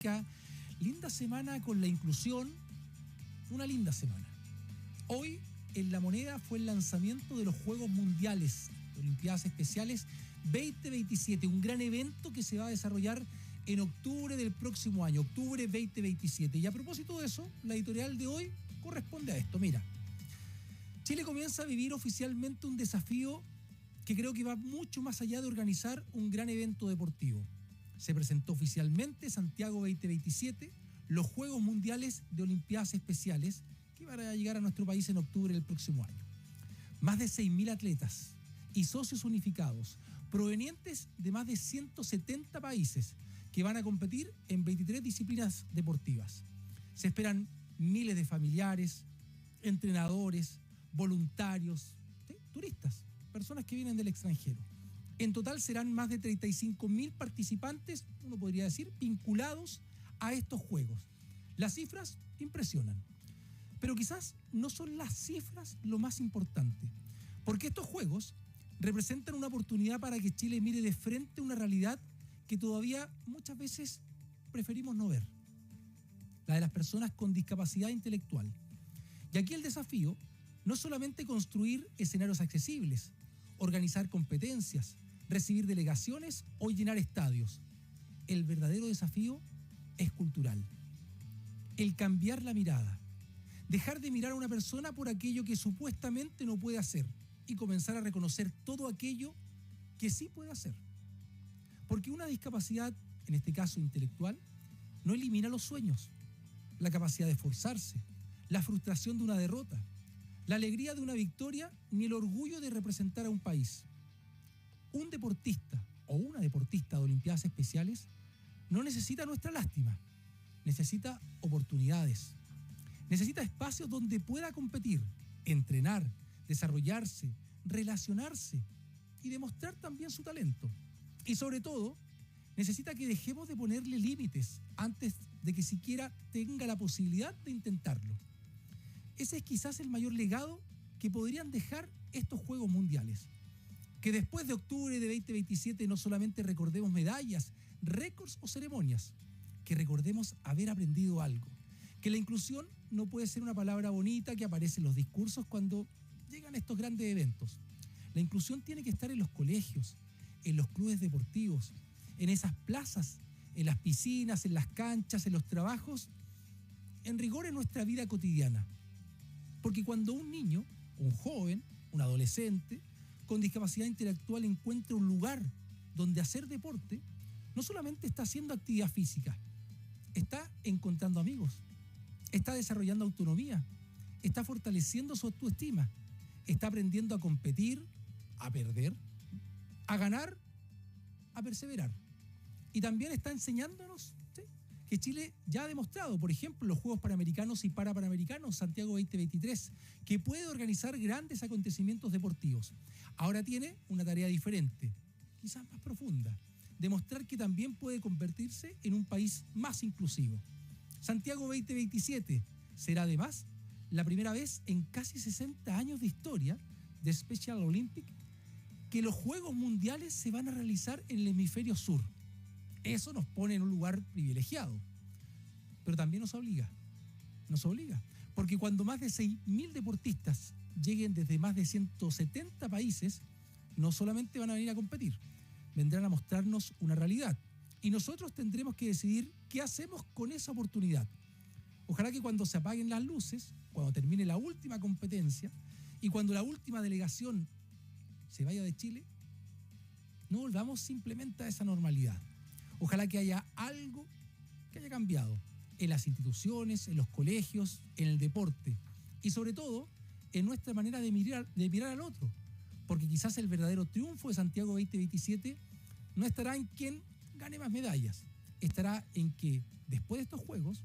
Olímpica, linda semana con la inclusión, una linda semana. Hoy en La Moneda fue el lanzamiento de los Juegos Mundiales, Olimpiadas Especiales 2027, un gran evento que se va a desarrollar en octubre del próximo año, octubre 2027. Y a propósito de eso, la editorial de hoy corresponde a esto. Mira, Chile comienza a vivir oficialmente un desafío que creo que va mucho más allá de organizar un gran evento deportivo. Se presentó oficialmente Santiago 2027, los Juegos Mundiales de Olimpiadas Especiales, que van a llegar a nuestro país en octubre del próximo año. Más de 6.000 atletas y socios unificados, provenientes de más de 170 países, que van a competir en 23 disciplinas deportivas. Se esperan miles de familiares, entrenadores, voluntarios, ¿sí?, turistas, personas que vienen del extranjero. En total serán más de 35.000 participantes, uno podría decir, vinculados a estos Juegos. Las cifras impresionan, pero quizás no son las cifras lo más importante, porque estos Juegos representan una oportunidad para que Chile mire de frente una realidad que todavía muchas veces preferimos no ver, la de las personas con discapacidad intelectual. Y aquí el desafío no es solamente construir escenarios accesibles, organizar competencias, recibir delegaciones o llenar estadios. El verdadero desafío es cultural. El cambiar la mirada, dejar de mirar a una persona por aquello que supuestamente no puede hacer y comenzar a reconocer todo aquello que sí puede hacer. Porque una discapacidad, en este caso intelectual, no elimina los sueños, la capacidad de esforzarse, la frustración de una derrota, la alegría de una victoria, ni el orgullo de representar a un país. Un deportista o una deportista de Olimpiadas Especiales no necesita nuestra lástima, necesita oportunidades, necesita espacios donde pueda competir, entrenar, desarrollarse, relacionarse y demostrar también su talento. Y sobre todo, necesita que dejemos de ponerle límites antes de que siquiera tenga la posibilidad de intentarlo. Ese es quizás el mayor legado que podrían dejar estos Juegos Mundiales. Que después de octubre de 2027 no solamente recordemos medallas, récords o ceremonias, que recordemos haber aprendido algo. Que la inclusión no puede ser una palabra bonita que aparece en los discursos cuando llegan estos grandes eventos. La inclusión tiene que estar en los colegios, en los clubes deportivos, en esas plazas, en las piscinas, en las canchas, en los trabajos, en rigor en nuestra vida cotidiana. Porque cuando un niño, un joven, un adolescente con discapacidad intelectual encuentra un lugar donde hacer deporte, no solamente está haciendo actividad física, está encontrando amigos, está desarrollando autonomía, está fortaleciendo su autoestima, está aprendiendo a competir, a perder, a ganar, a perseverar. Y también está enseñándonos, ¿sí?, que Chile ya ha demostrado, por ejemplo, los Juegos Panamericanos y Parapanamericanos Santiago 2023, que puede organizar grandes acontecimientos deportivos. Ahora tiene una tarea diferente, quizás más profunda, demostrar que también puede convertirse en un país más inclusivo. Santiago 2027 será además la primera vez en casi 60 años de historia de Special Olympics que los Juegos Mundiales se van a realizar en el hemisferio sur. Eso nos pone en un lugar privilegiado, pero también nos obliga, porque cuando más de 6.000 deportistas lleguen desde más de 170 países, no solamente van a venir a competir, vendrán a mostrarnos una realidad, y nosotros tendremos que decidir qué hacemos con esa oportunidad. Ojalá que cuando se apaguen las luces, cuando termine la última competencia y cuando la última delegación se vaya de Chile, no volvamos simplemente a esa normalidad. Ojalá que haya algo que haya cambiado en las instituciones, en los colegios, en el deporte y sobre todo en nuestra manera de mirar al otro, porque quizás el verdadero triunfo de Santiago 2027 no estará en quien gane más medallas, estará en que después de estos Juegos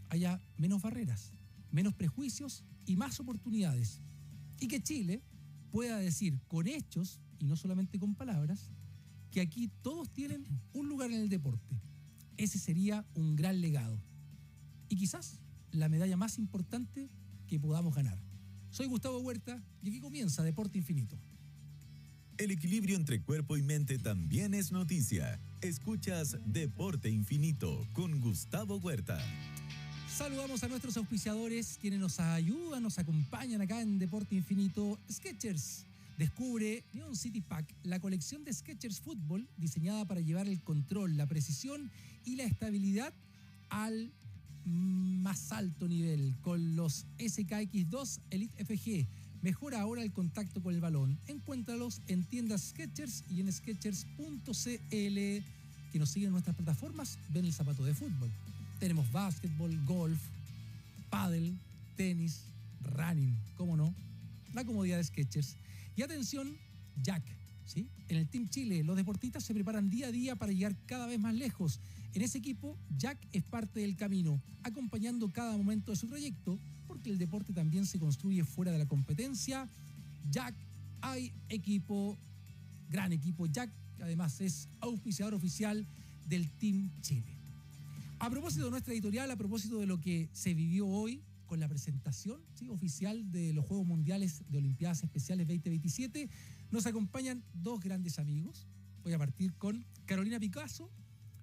haya menos barreras, menos prejuicios y más oportunidades, y que Chile pueda decir con hechos y no solamente con palabras que aquí todos tienen un lugar en el deporte. Ese sería un gran legado y quizás la medalla más importante que podamos ganar. Soy Gustavo Huerta y aquí comienza Deporte Infinito. El equilibrio entre cuerpo y mente también es noticia. Escuchas Deporte Infinito con Gustavo Huerta. Saludamos a nuestros auspiciadores, quienes nos ayudan, nos acompañan acá en Deporte Infinito. Skechers. Descubre Neon City Pack, la colección de Skechers Fútbol diseñada para llevar el control, la precisión y la estabilidad al más alto nivel con los SKX2 Elite FG. Mejora ahora el contacto con el balón. Encuéntralos en tiendas Skechers y en skechers.cl. Que nos siguen en nuestras plataformas, ven el zapato de fútbol. Tenemos básquetbol, golf, pádel, tenis, running, ¿cómo no? La comodidad de Skechers. Y atención, Jack, ¿sí? En el Team Chile, los deportistas se preparan día a día para llegar cada vez más lejos. En ese equipo, Jack es parte del camino, acompañando cada momento de su trayecto, porque el deporte también se construye fuera de la competencia. Jack, hay equipo, gran equipo. Jack, además, es auspiciador oficial del Team Chile. A propósito de nuestra editorial, a propósito de lo que se vivió hoy con la presentación, ¿sí?, oficial de los Juegos Mundiales de Olimpiadas Especiales 2027, nos acompañan dos grandes amigos. Voy a partir con Carolina Picasso,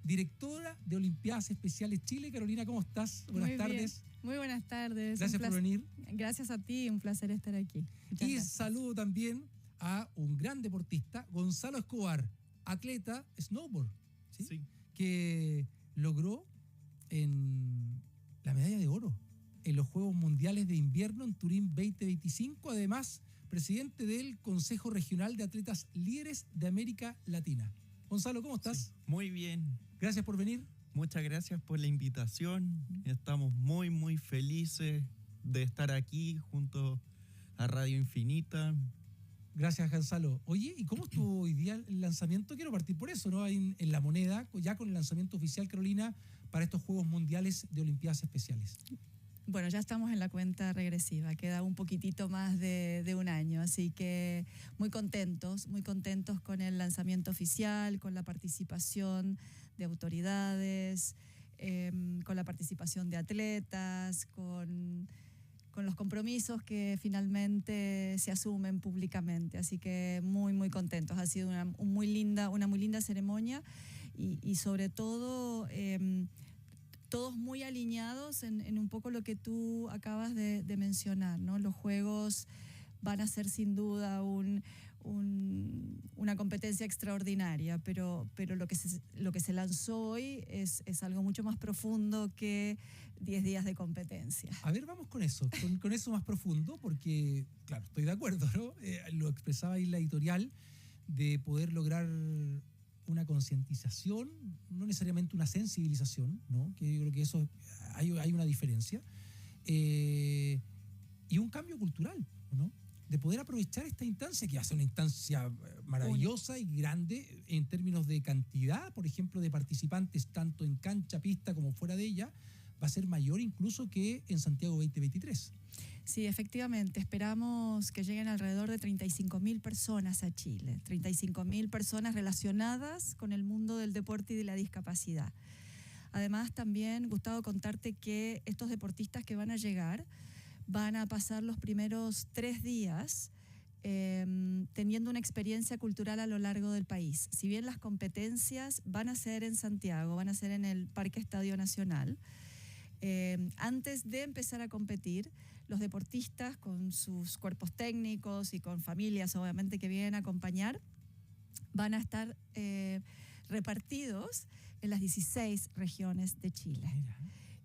directora de Olimpiadas Especiales Chile. Carolina, ¿cómo estás? Buenas tardes. Muy buenas tardes. Gracias por venir. Gracias a ti, un placer estar aquí. Muchas y gracias. Saludo también a un gran deportista, Gonzalo Escobar, atleta snowboard, ¿sí? Sí. Que logró en la medalla de oro en los Juegos Mundiales de Invierno en Turín 2025, además presidente del Consejo Regional de Atletas Líderes de América Latina. Gonzalo, ¿cómo estás? Sí, muy bien. Gracias por venir. Muchas gracias por la invitación. Estamos muy, muy felices de estar aquí junto a Radio Infinita. Gracias, Gonzalo. Oye, ¿y cómo estuvo hoy día el lanzamiento? Quiero partir por eso, ¿no? En La Moneda, ya con el lanzamiento oficial, Carolina, para estos Juegos Mundiales de Olimpiadas Especiales. Bueno, ya estamos en la cuenta regresiva, queda un poquitito más de un año, así que muy contentos con el lanzamiento oficial, con la participación de autoridades, con la participación de atletas, con los compromisos que finalmente se asumen públicamente, así que muy, muy contentos. Ha sido una muy linda ceremonia y sobre todo todos muy alineados en un poco lo que tú acabas de mencionar, ¿no? Los Juegos van a ser sin duda una competencia extraordinaria, pero lo que se lanzó hoy es algo mucho más profundo que 10 días de competencia. A ver, vamos con eso, con eso más profundo, porque, claro, estoy de acuerdo, ¿no? Lo expresaba ahí la editorial, de poder lograr una concientización, no necesariamente una sensibilización, ¿no? Que yo creo que eso hay una diferencia, y un cambio cultural, ¿no? De poder aprovechar esta instancia, que va a ser una instancia maravillosa y grande en términos de cantidad, por ejemplo, de participantes, tanto en cancha, pista, como fuera de ella, va a ser mayor incluso que en Santiago 2023. Sí, efectivamente, esperamos que lleguen alrededor de 35.000 personas a Chile, 35.000 personas relacionadas con el mundo del deporte y de la discapacidad. Además, también, Gustavo, contarte que estos deportistas que van a llegar van a pasar los primeros 3 días teniendo una experiencia cultural a lo largo del país. Si bien las competencias van a ser en Santiago, van a ser en el Parque Estadio Nacional, antes de empezar a competir, los deportistas con sus cuerpos técnicos y con familias obviamente que vienen a acompañar, van a estar repartidos en las 16 regiones de Chile. Mira.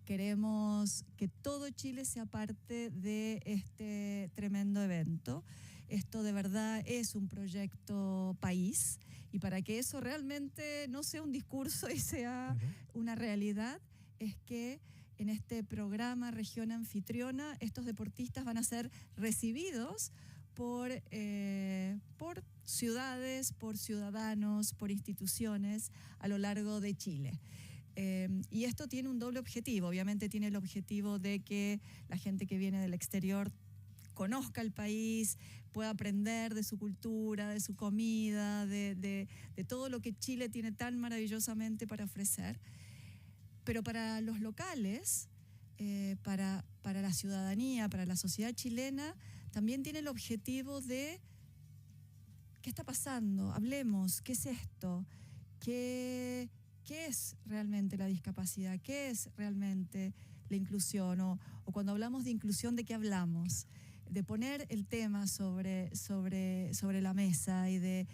Queremos que todo Chile sea parte de este tremendo evento. Esto de verdad es un proyecto país, y para que eso realmente no sea un discurso y sea una realidad, es que en este programa Región Anfitriona, estos deportistas van a ser recibidos por ciudades, por ciudadanos, por instituciones a lo largo de Chile. Y esto tiene un doble objetivo. Obviamente tiene el objetivo de que la gente que viene del exterior conozca el país, pueda aprender de su cultura, de su comida, de todo lo que Chile tiene tan maravillosamente para ofrecer. Pero para los locales, para la ciudadanía, para la sociedad chilena, también tiene el objetivo de ¿qué está pasando? Hablemos, ¿qué es esto? ¿Qué es realmente la discapacidad? ¿Qué es realmente la inclusión? O cuando hablamos de inclusión, ¿de qué hablamos? De poner el tema sobre la mesa y de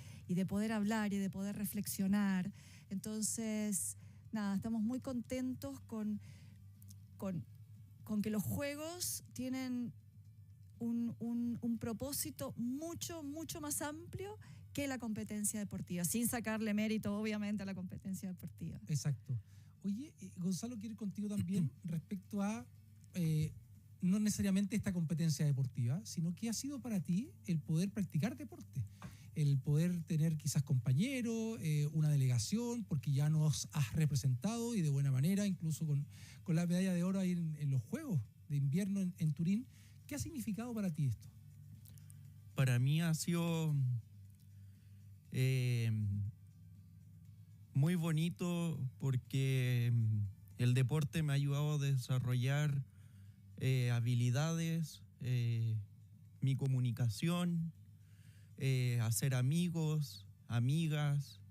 poder hablar y de poder reflexionar. Entonces, nada, estamos muy contentos con que los juegos tienen un propósito mucho, mucho más amplio que la competencia deportiva, sin sacarle mérito, obviamente, a la competencia deportiva. Exacto. Oye, Gonzalo, quiero ir contigo también respecto a no necesariamente esta competencia deportiva, sino que ha sido para ti el poder practicar deporte, el poder tener quizás compañeros, una delegación, porque ya nos has representado y de buena manera, incluso con la medalla de oro ahí en los Juegos de Invierno en Turín. ¿Qué ha significado para ti esto? Para mí ha sido muy bonito porque el deporte me ha ayudado a desarrollar habilidades, mi comunicación, hacer amigos, amigas.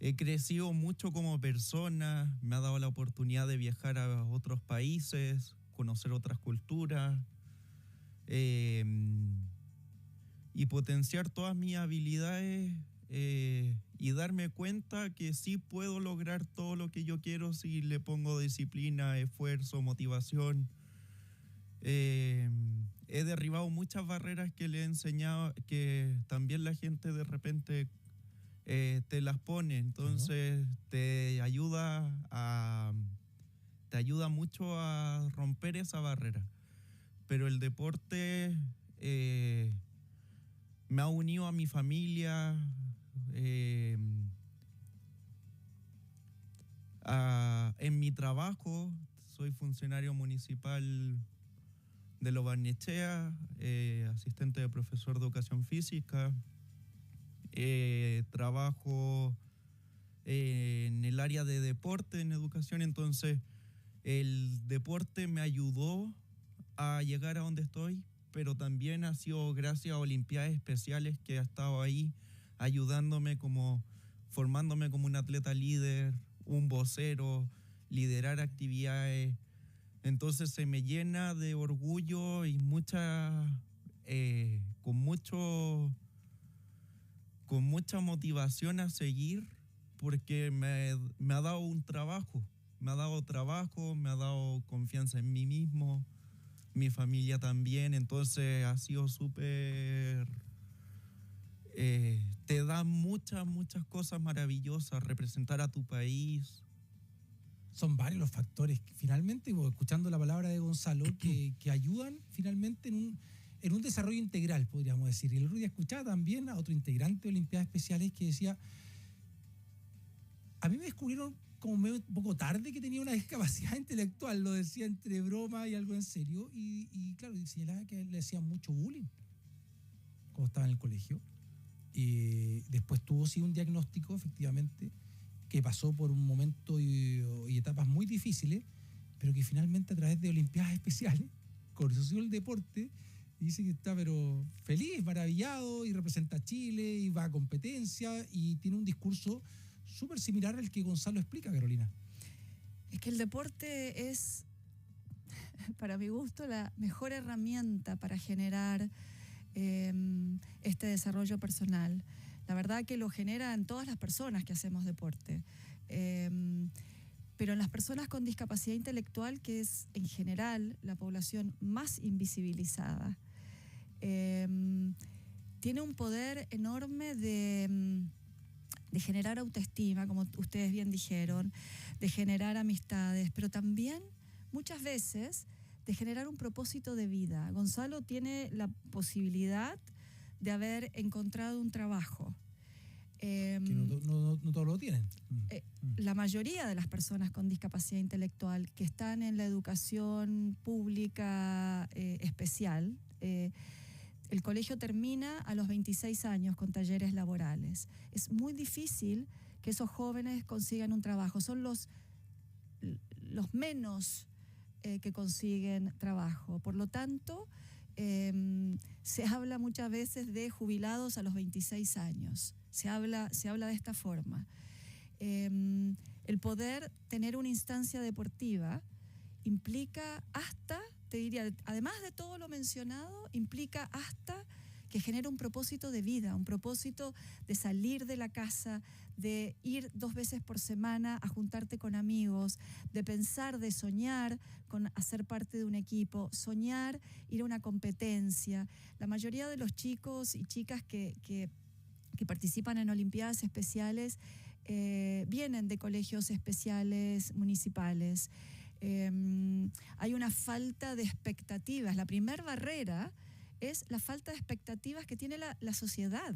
He crecido mucho como persona, me ha dado la oportunidad de viajar a otros países, conocer otras culturas y potenciar todas mis habilidades y darme cuenta que sí puedo lograr todo lo que yo quiero si le pongo disciplina, esfuerzo, motivación. He derribado muchas barreras que le he enseñado, que también la gente de repente te las pone, entonces te ayuda mucho a romper esa barrera. Pero el deporte me ha unido a mi familia, en mi trabajo. Soy funcionario municipal de Lo Barnechea, asistente de profesor de educación física. Trabajo en el área de deporte, en educación, entonces el deporte me ayudó a llegar a donde estoy, pero también ha sido gracias a Olimpiadas Especiales que ha estado ahí ayudándome, formándome como un atleta líder, un vocero, liderar actividades. Entonces se me llena de orgullo y con mucha motivación a seguir, porque me ha dado un trabajo, me ha dado confianza en mí mismo, mi familia también, entonces ha sido súper, te da muchas cosas maravillosas, representar a tu país. Son varios los factores que finalmente, escuchando la palabra de Gonzalo, que ayudan finalmente en un desarrollo integral, podríamos decir. Y el otro día escuchaba también a otro integrante de Olimpiadas Especiales que decía, a mí me descubrieron como un poco tarde que tenía una discapacidad intelectual, lo decía entre broma y algo en serio, y claro, señalaba que le hacían mucho bullying cuando estaba en el colegio. Después tuvo sí un diagnóstico, efectivamente, que pasó por un momento y etapas muy difíciles, pero que finalmente a través de Olimpiadas Especiales conoció el deporte y dice que está pero feliz, maravillado, y representa a Chile y va a competencia y tiene un discurso súper similar al que Gonzalo explica, Carolina. Es que el deporte es, para mi gusto, la mejor herramienta para generar este desarrollo personal. La verdad que lo genera en todas las personas que hacemos deporte. Pero en las personas con discapacidad intelectual, que es en general la población más invisibilizada, tiene un poder enorme de generar autoestima, como ustedes bien dijeron, de generar amistades, pero también muchas veces de generar un propósito de vida. Gonzalo tiene la posibilidad de haber encontrado un trabajo. Que no todos lo tienen. La mayoría de las personas con discapacidad intelectual que están en la educación pública especial, el colegio termina a los 26 años con talleres laborales. Es muy difícil que esos jóvenes consigan un trabajo. Son los menos que consiguen trabajo. Por lo tanto, Se habla muchas veces de jubilados a los 26 años. Se habla de esta forma. El poder tener una instancia deportiva implica hasta, te diría, además de todo lo mencionado, implica hasta que genera un propósito de vida, un propósito de salir de la casa, de ir 2 veces por semana a juntarte con amigos, de pensar, de soñar con hacer parte de un equipo, soñar ir a una competencia. La mayoría de los chicos y chicas que participan en Olimpiadas Especiales vienen de colegios especiales municipales. Hay una falta de expectativas. La primera barrera es la falta de expectativas que tiene la sociedad.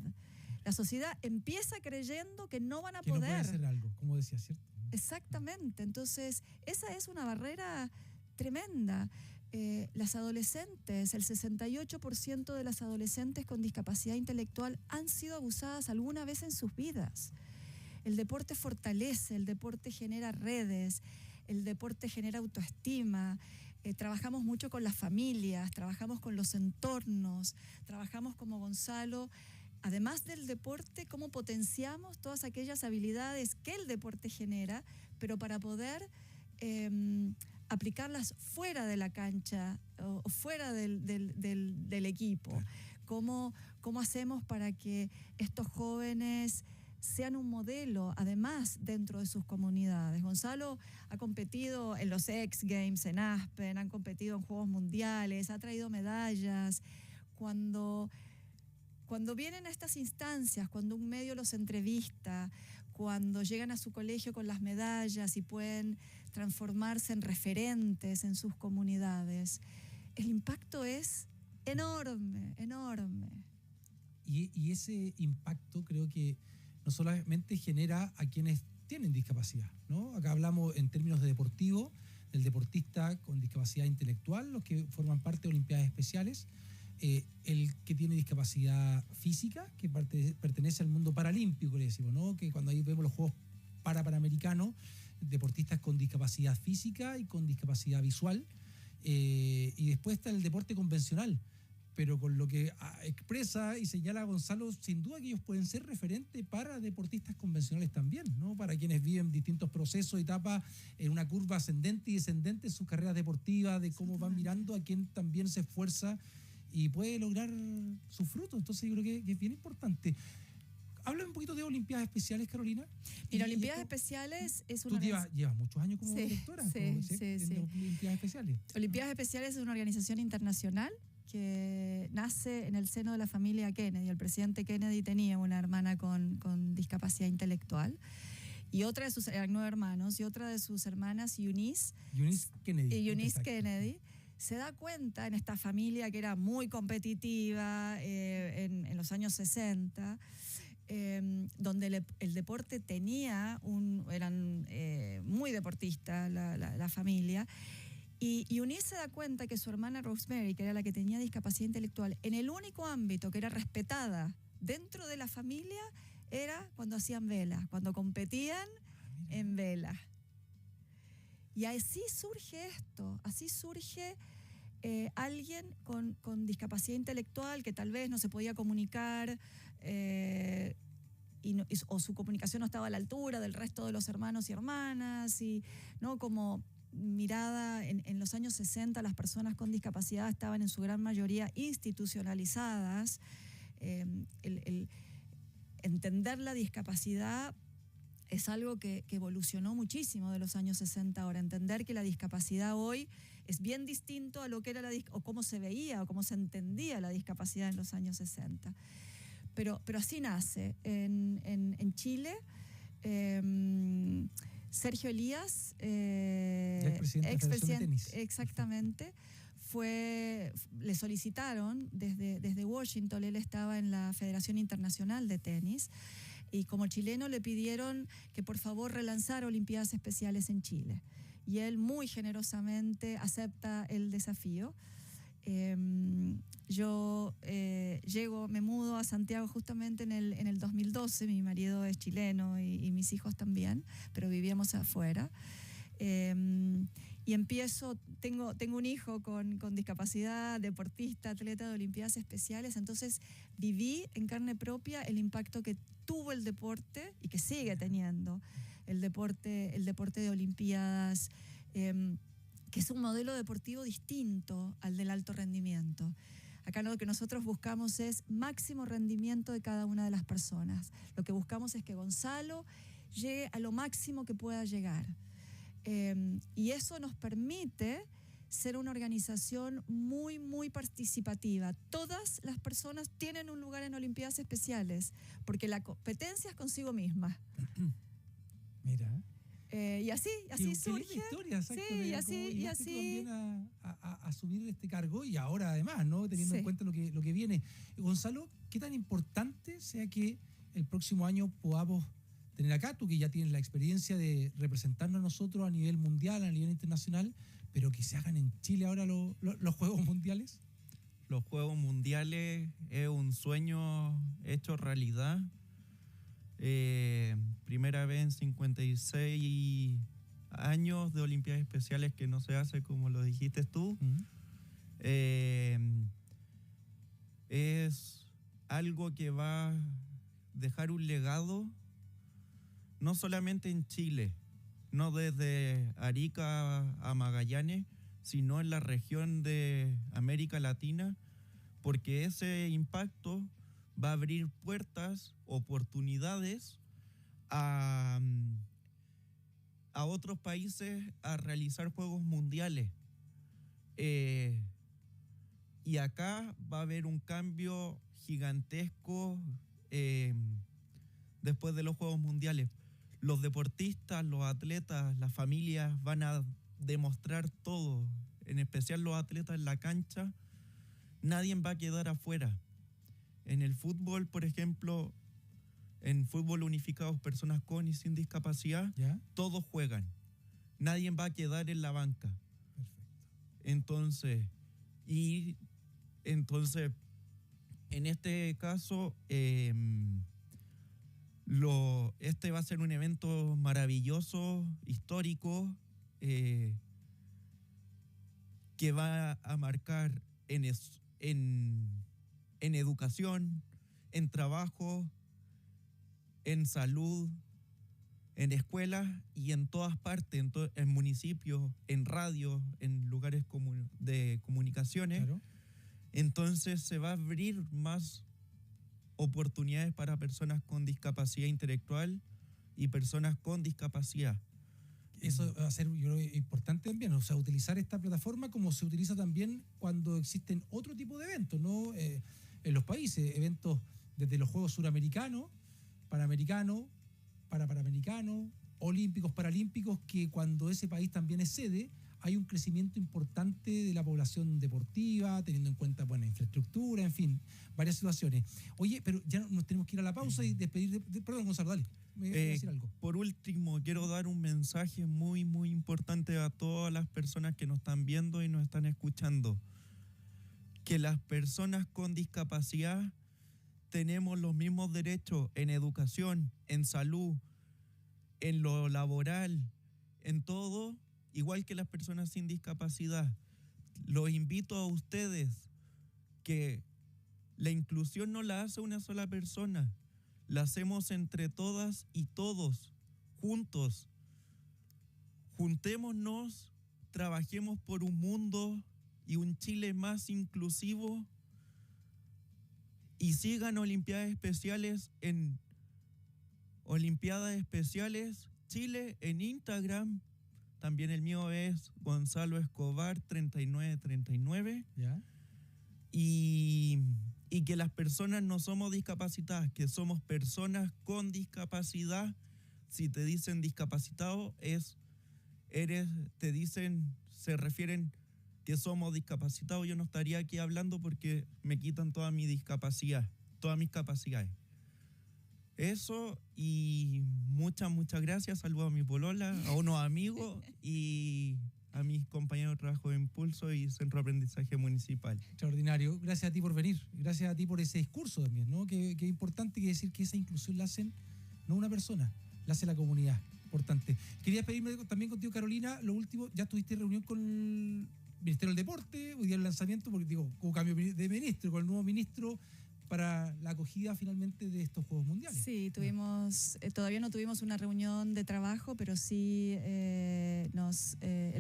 La sociedad empieza creyendo que no van a que poder. no puede hacer algo, como decía, ¿cierto? Exactamente. Entonces, esa es una barrera tremenda. Las adolescentes, el 68% de las adolescentes con discapacidad intelectual han sido abusadas alguna vez en sus vidas. El deporte fortalece, el deporte genera redes, el deporte genera autoestima. Trabajamos mucho con las familias, trabajamos con los entornos, trabajamos como Gonzalo. Además del deporte, cómo potenciamos todas aquellas habilidades que el deporte genera, pero para poder aplicarlas fuera de la cancha o fuera del equipo. Claro. ¿Cómo hacemos para que estos jóvenes sean un modelo, además, dentro de sus comunidades? Gonzalo ha competido en los X Games, en Aspen, han competido en Juegos Mundiales, ha traído medallas. Cuando vienen a estas instancias, cuando un medio los entrevista, cuando llegan a su colegio con las medallas y pueden transformarse en referentes en sus comunidades, el impacto es enorme, enorme. Y ese impacto creo que no solamente genera a quienes tienen discapacidad, ¿no? Acá hablamos en términos de deportivo, del deportista con discapacidad intelectual, los que forman parte de Olimpiadas Especiales, el que tiene discapacidad física, que pertenece al mundo paralímpico, le decimos, ¿no? Que cuando ahí vemos los Juegos Panamericanos, deportistas con discapacidad física y con discapacidad visual, y después está el deporte convencional. Pero con lo que expresa y señala Gonzalo, sin duda que ellos pueden ser referentes para deportistas convencionales también, ¿no? Para quienes viven distintos procesos, etapas, en una curva ascendente y descendente en sus carreras deportivas, de cómo van mirando a quien también se esfuerza y puede lograr sus frutos. Entonces yo creo que es bien importante. Habla un poquito de Olimpiadas Especiales, Carolina. Mira, Olimpiadas Especiales es una... Tú llevas muchos años como directora sí. Olimpiadas Especiales. Olimpiadas Especiales es una organización internacional que nace en el seno de la familia Kennedy. El presidente Kennedy tenía una hermana con discapacidad intelectual. Y otra de sus, eran 9 hermanos, y otra de sus hermanas, Eunice Kennedy, se da cuenta en esta familia que era muy competitiva en los años 60, donde el deporte eran muy deportistas la familia. Y Eunice se da cuenta que su hermana Rosemary, que era la que tenía discapacidad intelectual, en el único ámbito que era respetada dentro de la familia era cuando hacían vela, cuando competían en vela. Y así surge esto, así surge alguien con discapacidad intelectual que tal vez no se podía comunicar o su comunicación no estaba a la altura del resto de los hermanos y hermanas, y no como mirada en los años 60 las personas con discapacidad estaban en su gran mayoría institucionalizadas. El entender la discapacidad es algo que evolucionó muchísimo de los años 60 ahora. Entender que la discapacidad hoy es bien distinto a lo que era o cómo se veía o cómo se entendía la discapacidad en los años 60. Pero así nace. En Chile, Sergio Elías, expresidente, exactamente, le solicitaron desde Washington. Él estaba en la Federación Internacional de Tenis, y como chileno le pidieron que por favor relanzara Olimpiadas Especiales en Chile. Y él muy generosamente acepta el desafío. Yo me mudo a Santiago justamente en el 2012, mi marido es chileno y mis hijos también, pero vivíamos afuera. Y tengo un hijo con discapacidad, deportista, atleta de Olimpiadas Especiales, entonces viví en carne propia el impacto que tuvo el deporte y que sigue teniendo el deporte de Olimpiadas, que es un modelo deportivo distinto al del alto rendimiento. Acá lo que nosotros buscamos es máximo rendimiento de cada una de las personas. Lo que buscamos es que Gonzalo llegue a lo máximo que pueda llegar. Y eso nos permite ser una organización muy, muy participativa. Todas las personas tienen un lugar en Olimpiadas Especiales, porque la competencia es consigo misma. Mira. Y así surge. Qué linda historia, exacto, Sí, y así. También a asumir este cargo y ahora además, ¿no? Teniendo Sí. en cuenta lo que viene. Gonzalo, ¿qué tan importante sea que el próximo año podamos tener acá, tú que ya tienes la experiencia de representarnos a nosotros a nivel mundial, a nivel internacional, pero que se hagan en Chile ahora los Juegos Mundiales? Los Juegos Mundiales es un sueño hecho realidad. Primera vez en 56 años de Olimpiadas Especiales que no se hace, como lo dijiste tú. Es algo que va a dejar un legado no solamente en Chile, no desde Arica a Magallanes, sino en la región de América Latina, porque ese impacto va a abrir puertas, oportunidades a otros países a realizar Juegos Mundiales. Y acá va a haber un cambio gigantesco después de los Juegos Mundiales. Los deportistas, los atletas, las familias van a demostrar todo, en especial los atletas en la cancha. Nadie va a quedar afuera. En el fútbol, por ejemplo, en fútbol unificado, personas con y sin discapacidad, ¿Ya? todos juegan. Nadie va a quedar en la banca. Perfecto. Entonces, en este caso, este va a ser un evento maravilloso, histórico, que va a marcar en educación, en trabajo, en salud, en escuelas y en todas partes, en municipios, en radio, en lugares de comunicaciones. Claro. Entonces se va a abrir más oportunidades para personas con discapacidad intelectual y personas con discapacidad. Eso va a ser, yo creo, importante también, o sea, utilizar esta plataforma como se utiliza también cuando existen otro tipo de eventos, ¿no? En los países, eventos desde los Juegos Suramericanos, Panamericanos, Parapanamericanos, Olímpicos, Paralímpicos, que cuando ese país también es sede, hay un crecimiento importante de la población deportiva, teniendo en cuenta buena infraestructura, en fin, varias situaciones. Oye, pero ya nos tenemos que ir a la pausa y despedir perdón, Gonzalo, dale, me iba a decir algo. Por último, quiero dar un mensaje muy, muy importante a todas las personas que nos están viendo y nos están escuchando. Que las personas con discapacidad tenemos los mismos derechos en educación, en salud, en lo laboral, en todo, igual que las personas sin discapacidad. Los invito a ustedes que la inclusión no la hace una sola persona, la hacemos entre todas y todos, juntos. Juntémonos, trabajemos por un mundo y un Chile más inclusivo y sigan Olimpiadas Especiales en Olimpiadas Especiales Chile en Instagram. También el mío es Gonzalo Escobar 3939. ¿Ya? Y que las personas no somos discapacitadas, que somos personas con discapacidad. Si te dicen discapacitado, se refieren que somos discapacitados. Yo no estaría aquí hablando porque me quitan toda mi discapacidad, todas mis capacidades. Eso, y muchas gracias. Saludo a mi polola, a unos amigos y a mis compañeros de trabajo de Impulso y Centro de Aprendizaje Municipal. Extraordinario. Gracias a ti por venir. Gracias a ti por ese discurso también, ¿no? Que es importante que decir que esa inclusión la hacen no una persona, la hace la comunidad. Importante. Quería despedirme también contigo, Carolina. Lo último, ya tuviste reunión con el Ministerio del Deporte, hoy día el lanzamiento, porque digo, hubo cambio de ministro, con el nuevo ministro para la acogida finalmente de estos Juegos Mundiales. Sí, todavía no tuvimos una reunión de trabajo, pero sí el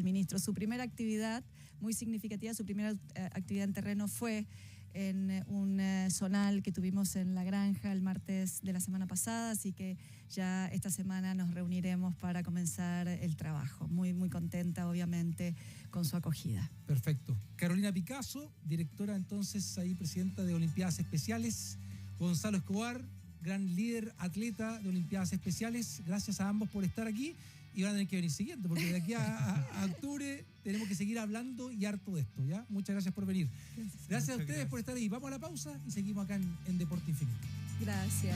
ministro, su primera actividad muy significativa, su primera actividad en terreno fue en un zonal que tuvimos en La Granja el martes de la semana pasada, así que ya esta semana nos reuniremos para comenzar el trabajo. Muy, muy contenta, obviamente, con su acogida. Perfecto. Carolina Picasso, directora entonces ahí, presidenta de Olimpiadas Especiales. Gonzalo Escobar, gran líder, atleta de Olimpiadas Especiales. Gracias a ambos por estar aquí y van a tener que venir siguiendo, porque de aquí a octubre tenemos que seguir hablando y harto de esto, ¿ya? Muchas gracias por venir. Gracias a ustedes por estar ahí. Vamos a la pausa y seguimos acá en Deporte Infinito. Gracias.